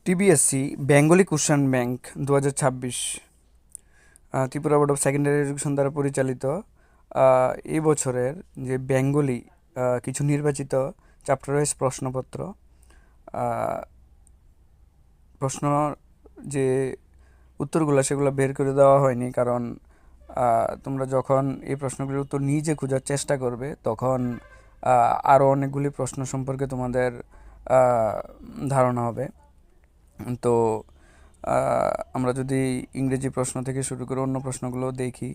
TBSC Bengali question bank 2026 Tripura board of secondary education দ্বারা পরিচালিত এই বছরের যে বেঙ্গলি কিছু নির্বাচিত চ্যাপ্টার ওয়াইজ প্রশ্নপত্র প্রশ্ন যে উত্তরগুলো সেগুলো বের করে দেওয়া হয়নি, কারণ তোমরা যখন এই প্রশ্নগুলির উত্তর নিজে খোঁজার চেষ্টা করবে তখন আরও অনেকগুলি প্রশ্ন সম্পর্কে তোমাদের ধারণা হবে। তো আমরা যদি ইংরেজি প্রশ্ন থেকে শুরু করে অন্য প্রশ্নগুলো দেখি,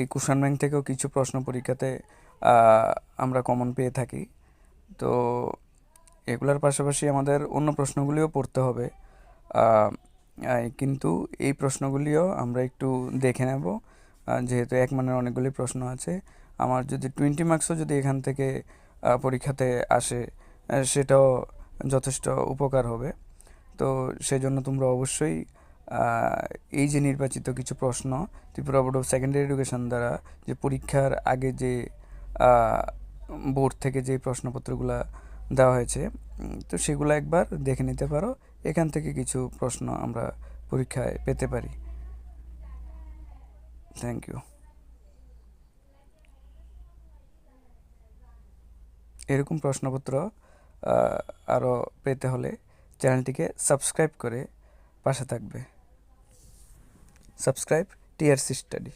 এই কোশ্চেন ব্যাংক থেকেও কিছু প্রশ্ন পরীক্ষাতে আমরা কমন পেয়ে থাকি। তো এগুলোর পাশাপাশি আমাদের অন্য প্রশ্নগুলিও পড়তে হবে, কিন্তু এই প্রশ্নগুলিও আমরা একটু দেখে নেব, যেহেতু এক মানের অনেকগুলি প্রশ্ন আছে। আমার যদি 20 মার্কসও যদি এখান থেকে পরীক্ষাতে আসে, সেটাও যথেষ্ট উপকার হবে। তো সেই জন্য তোমরা অবশ্যই এই যে নির্বাচিত কিছু প্রশ্ন Tripura board of secondary education দ্বারা যে পরীক্ষার আগে যে বোর্ড থেকে যে প্রশ্নপত্রগুলো দেওয়া হয়েছে, তো সেগুলো একবার দেখে নিতে পারো। এখান থেকে কিছু প্রশ্ন আমরা পরীক্ষায় পেতে পারি। Thank you. এরকম প্রশ্নপত্র আরও পেতে হলে চ্যানেলটিকে সাবস্ক্রাইব করে পাশে থাকবে। Subscribe TRC study.